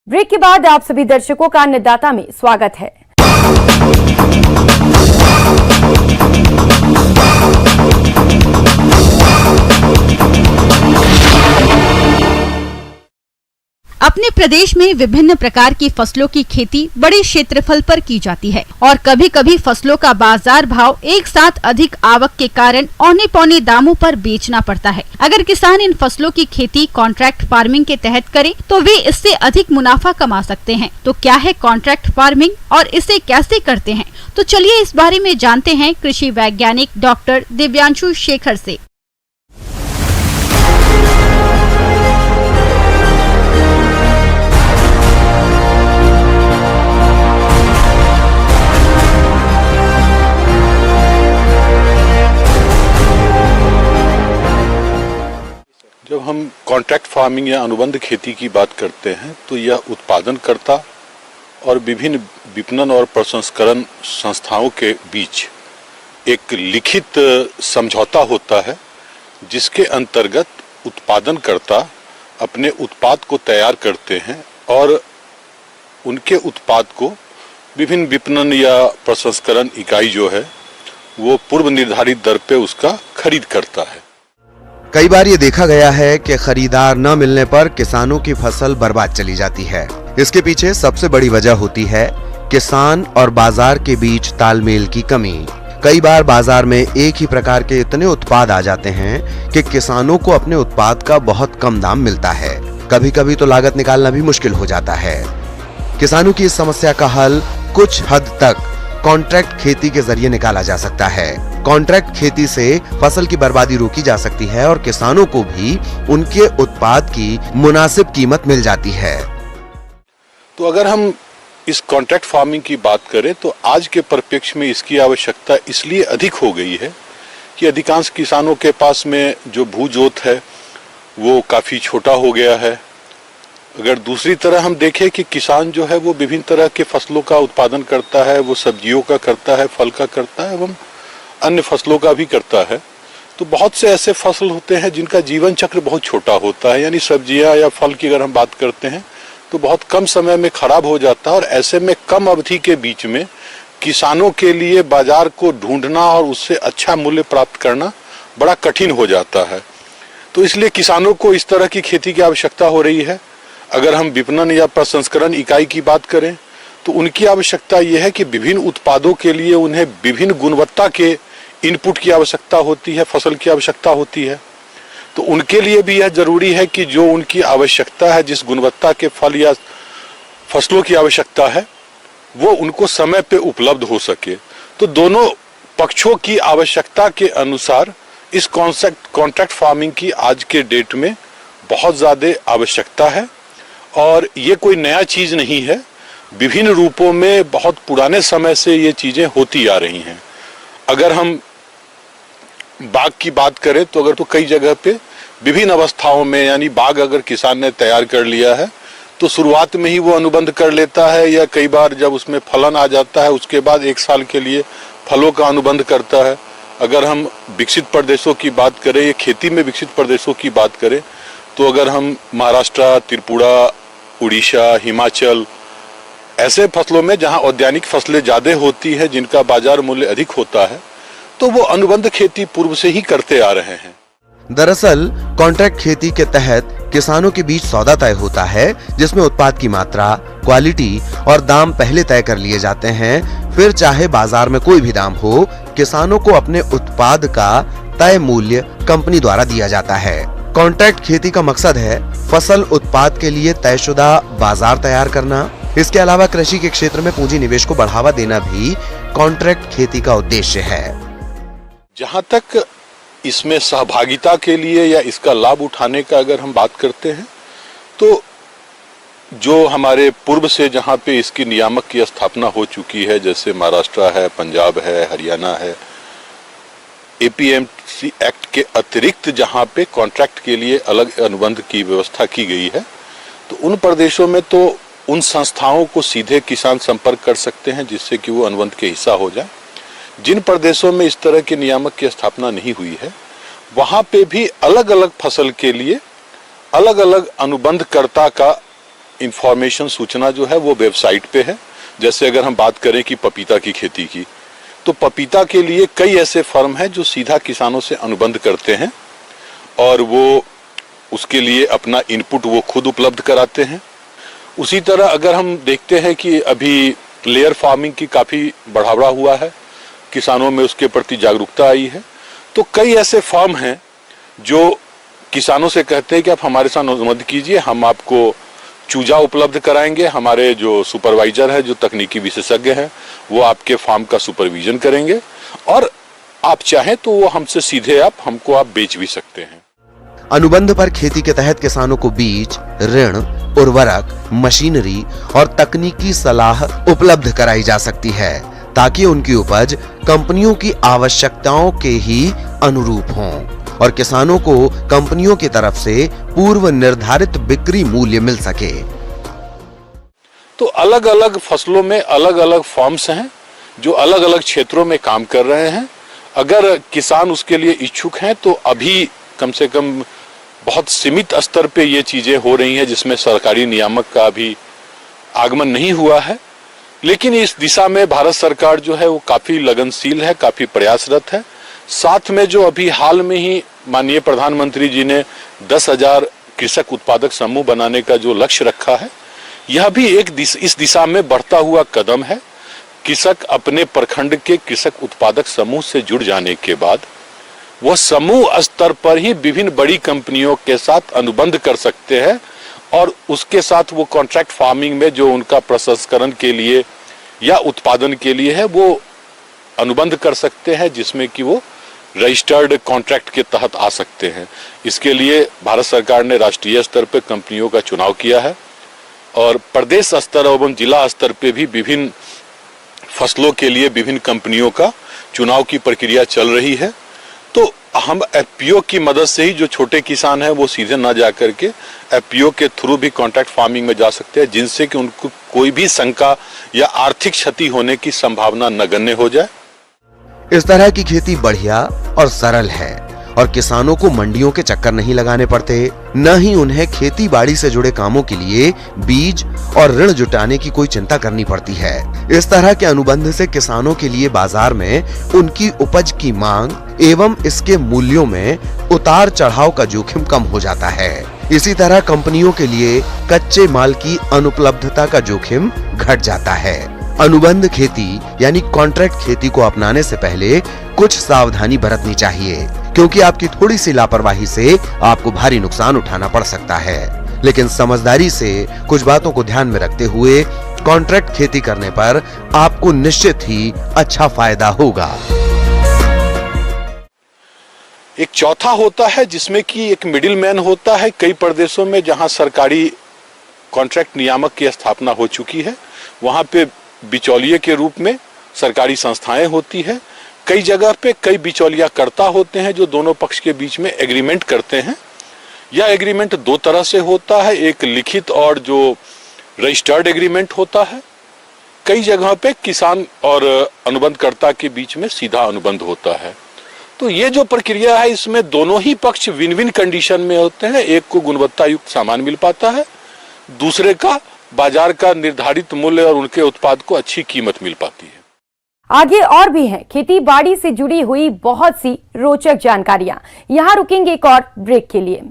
Break के बाद आप सभी दर्शकों का अन्नदाता में स्वागत है। अपने प्रदेश में विभिन्न प्रकार की फसलों की खेती बड़े क्षेत्रफल पर की जाती है और कभी कभी फसलों का बाजार भाव एक साथ अधिक आवक के कारण औने पौने दामों पर बेचना पड़ता है। अगर किसान इन फसलों की खेती कॉन्ट्रैक्ट फार्मिंग के तहत करे तो वे इससे अधिक मुनाफा कमा सकते हैं। तो क्या है कॉन्ट्रैक्ट फार्मिंग और इसे कैसे करते हैं? तो चलिए इस बारे में जानते हैं कृषि वैज्ञानिक डॉक्टर दिव्यांशु शेखर से। जब हम कॉन्ट्रैक्ट फार्मिंग या अनुबंध खेती की बात करते हैं तो यह उत्पादनकर्ता और विभिन्न विपणन और प्रसंस्करण संस्थाओं के बीच एक लिखित समझौता होता है, जिसके अंतर्गत उत्पादनकर्ता अपने उत्पाद को तैयार करते हैं और उनके उत्पाद को विभिन्न विपणन या प्रसंस्करण इकाई जो है वो पूर्व निर्धारित दर पे उसका खरीद करता है। कई बार ये देखा गया है कि खरीदार न मिलने पर किसानों की फसल बर्बाद चली जाती है। इसके पीछे सबसे बड़ी वजह होती है किसान और बाजार के बीच तालमेल की कमी। कई बार बाजार में एक ही प्रकार के इतने उत्पाद आ जाते हैं कि किसानों को अपने उत्पाद का बहुत कम दाम मिलता है। कभी कभी तो लागत निकालना भी मुश्किल हो जाता है। किसानों की इस समस्या का हल कुछ हद तक कॉन्ट्रैक्ट खेती के जरिए निकाला जा सकता है। कॉन्ट्रैक्ट खेती से फसल की बर्बादी रोकी जा सकती है और किसानों को भी उनके उत्पाद की मुनासिब कीमत मिल जाती है। तो अगर हम इस कॉन्ट्रैक्ट फार्मिंग की बात करें तो आज के परिप्रेक्ष्य में इसकी आवश्यकता इसलिए अधिक हो गई है कि अधिकांश किसानों के पास में जो भू जोत है वो काफी छोटा हो गया है। अगर दूसरी तरह हम देखें कि किसान जो है वो विभिन्न तरह के फसलों का उत्पादन करता है, वो सब्जियों का करता है, फल का करता है एवं अन्य फसलों का भी करता है, तो बहुत से ऐसे फसल होते हैं जिनका जीवन चक्र बहुत छोटा होता है। यानी सब्जियां या फल की अगर हम बात करते हैं तो बहुत कम समय में खराब हो जाता है और ऐसे में कम अवधि के बीच में किसानों के लिए बाजार को ढूंढना और उससे अच्छा मूल्य प्राप्त करना बड़ा कठिन हो जाता है। तो इसलिए किसानों को इस तरह की खेती की आवश्यकता हो रही है। अगर हम विपणन या प्रसंस्करण इकाई की बात करें तो उनकी आवश्यकता यह है कि विभिन्न उत्पादों के लिए उन्हें विभिन्न गुणवत्ता के इनपुट की आवश्यकता होती है, फसल की आवश्यकता होती है। तो उनके लिए भी यह जरूरी है कि जो उनकी आवश्यकता है, जिस गुणवत्ता के फल या फसलों की आवश्यकता है, वो उनको समय पे उपलब्ध हो सके। तो दोनों पक्षों की आवश्यकता के अनुसार इस कॉन्ट्रैक्ट फार्मिंग की आज के डेट में बहुत ज्यादा आवश्यकता है और ये कोई नया चीज नहीं है। विभिन्न रूपों में बहुत पुराने समय से ये चीजें होती आ रही हैं। अगर हम बाग की बात करें तो कई जगह पे विभिन्न अवस्थाओं में, यानी बाग अगर किसान ने तैयार कर लिया है तो शुरुआत में ही वो अनुबंध कर लेता है, या कई बार जब उसमें फलन आ जाता है उसके बाद 1 साल के लिए फलों का अनुबंध करता है। अगर हम विकसित प्रदेशों की बात करें या खेती में विकसित प्रदेशों की बात करें तो अगर हम महाराष्ट्र, त्रिपुरा, उड़ीसा, हिमाचल ऐसे फसलों में जहां औद्यानिक फसलें ज्यादा होती है, जिनका बाजार मूल्य अधिक होता है, तो वो अनुबंध खेती पूर्व से ही करते आ रहे हैं। दरअसल कॉन्ट्रैक्ट खेती के तहत किसानों के बीच सौदा तय होता है, जिसमें उत्पाद की मात्रा, क्वालिटी और दाम पहले तय कर लिए जाते हैं। फिर चाहे बाजार में कोई भी दाम हो, किसानों को अपने उत्पाद का तय मूल्य कंपनी द्वारा दिया जाता है। कॉन्ट्रैक्ट खेती का मकसद है फसल उत्पाद के लिए तयशुदा बाजार तैयार करना। इसके अलावा कृषि के क्षेत्र में पूंजी निवेश को बढ़ावा देना भी कॉन्ट्रैक्ट खेती का उद्देश्य है। जहां तक इसमें सहभागिता के लिए या इसका लाभ उठाने का अगर हम बात करते हैं तो जो हमारे पूर्व से जहां पे इसकी नियामक की स्थापना हो चुकी है, जैसे महाराष्ट्र है, पंजाब है, हरियाणा है, एपीएमसी एक्ट के अतिरिक्त जहां पे कॉन्ट्रैक्ट के लिए अलग अनुबंध की व्यवस्था की गई है, तो उन प्रदेशों में तो उन संस्थाओं को सीधे किसान संपर्क कर सकते हैं जिससे कि वो अनुबंध के हिस्सा हो जाए। जिन प्रदेशों में इस तरह के नियामक की स्थापना नहीं हुई है, वहां पे भी अलग अलग फसल के लिए अलग अलग अनुबंधकर्ता का इंफॉर्मेशन सूचना जो है वो वेबसाइट पे है। जैसे अगर हम बात करें कि पपीता की खेती की, तो पपीता के लिए कई ऐसे फर्म हैं जो सीधा किसानों से अनुबंध करते हैं और वो उसके लिए अपना इनपुट वो खुद उपलब्ध कराते हैं। उसी तरह अगर हम देखते हैं कि अभी लेयर फार्मिंग की काफी बढ़ावा हुआ है, किसानों में उसके प्रति जागरूकता आई है, तो कई ऐसे फर्म हैं जो किसानों से कहते हैं कि आप हमारे साथ अनुबंध कीजिए, हम आपको चूजा उपलब्ध कराएंगे, हमारे जो सुपरवाइजर है, जो तकनीकी विशेषज्ञ हैं, वो आपके फार्म का सुपरविजन करेंगे और आप चाहें तो वो हमसे सीधे हमको आप बेच भी सकते हैं। अनुबंध पर खेती के तहत किसानों को बीज, ऋण, उर्वरक, मशीनरी और तकनीकी सलाह उपलब्ध कराई जा सकती है ताकि उनकी उपज कंपनियों की आवश्यकताओं के ही अनुरूप हों और किसानों को कंपनियों की तरफ से पूर्व निर्धारित बिक्री मूल्य मिल सके। तो अलग अलग फसलों में अलग अलग फॉर्म्स हैं जो अलग अलग क्षेत्रों में काम कर रहे हैं। अगर किसान उसके लिए इच्छुक हैं तो अभी कम से कम बहुत सीमित स्तर पे ये चीजें हो रही हैं जिसमें सरकारी नियामक का भी आगमन नहीं हुआ है, लेकिन इस दिशा में भारत सरकार जो है वो काफी लगनशील है, काफी प्रयासरत है। साथ में जो अभी हाल में ही माननीय प्रधानमंत्री जी ने 10,000 कृषक उत्पादक समूह बनाने का जो लक्ष्य रखा है, यह भी इस दिशा में बढ़ता हुआ कदम है। कृषक अपने प्रखंड के कृषक उत्पादक समूह से जुड़ जाने के बाद वह समूह स्तर पर ही विभिन्न बड़ी कंपनियों के साथ अनुबंध कर सकते हैं और उसके साथ वो कॉन्ट्रैक्ट फार्मिंग में जो उनका प्रसंस्करण के लिए या उत्पादन के लिए है वो अनुबंध कर सकते हैं, जिसमें कि वो रजिस्टर्ड कॉन्ट्रैक्ट के तहत आ सकते हैं। इसके लिए भारत सरकार ने राष्ट्रीय स्तर पर कंपनियों का चुनाव किया है और प्रदेश स्तर एवं जिला स्तर पे भी विभिन्न फसलों के लिए विभिन्न कंपनियों का चुनाव की प्रक्रिया चल रही है। तो हम एफपीओ की मदद से ही जो छोटे किसान हैं वो सीधे ना जा करके एफपीओ के थ्रू भी कॉन्ट्रैक्ट फार्मिंग में जा सकते हैं, जिनसे कि उनको कोई भी शंका या आर्थिक क्षति होने की संभावना नगण्य हो जाए। इस तरह की खेती बढ़िया और सरल है और किसानों को मंडियों के चक्कर नहीं लगाने पड़ते, न ही उन्हें खेती बाड़ी से जुड़े कामों के लिए बीज और ऋण जुटाने की कोई चिंता करनी पड़ती है। इस तरह के अनुबंध से किसानों के लिए बाजार में उनकी उपज की मांग एवं इसके मूल्यों में उतार चढ़ाव का जोखिम कम हो जाता है। इसी तरह कंपनियों के लिए कच्चे माल की अनुपलब्धता का जोखिम घट जाता है। अनुबंध खेती यानी कॉन्ट्रैक्ट खेती को अपनाने से पहले कुछ सावधानी बरतनी चाहिए, क्योंकि आपकी थोड़ी सी लापरवाही से आपको भारी नुकसान उठाना पड़ सकता है। लेकिन समझदारी से कुछ बातों को ध्यान में रखते हुए कॉन्ट्रैक्ट खेती करने पर आपको निश्चित ही अच्छा फायदा होगा। एक चौथा होता है जिसमें कि एक मिडिल मैन होता है। कई प्रदेशों में जहां सरकारी कॉन्ट्रैक्ट नियामक की स्थापना हो चुकी है, वहां पे बिचौलिए के रूप में सरकारी संस्थाएं होती है। कई जगह पे कई बिचौलिया करता होते हैं जो दोनों पक्ष के बीच में एग्रीमेंट करते हैं। यह एग्रीमेंट दो तरह से होता है, एक लिखित और जो रजिस्टर्ड एग्रीमेंट होता है। कई जगह पे किसान और अनुबंधकर्ता के बीच में सीधा अनुबंध होता है। तो ये जो प्रक्रिया है इसमें दोनों ही पक्ष विन विन कंडीशन में होते हैं। एक को गुणवत्ता युक्त सामान मिल पाता है, दूसरे का बाजार का निर्धारित मूल्य और उनके उत्पाद को अच्छी कीमत मिल पाती है। आगे और भी हैं खेती बाड़ी से जुड़ी हुई बहुत सी रोचक जानकारियां। यहां रुकेंगे एक और ब्रेक के लिए।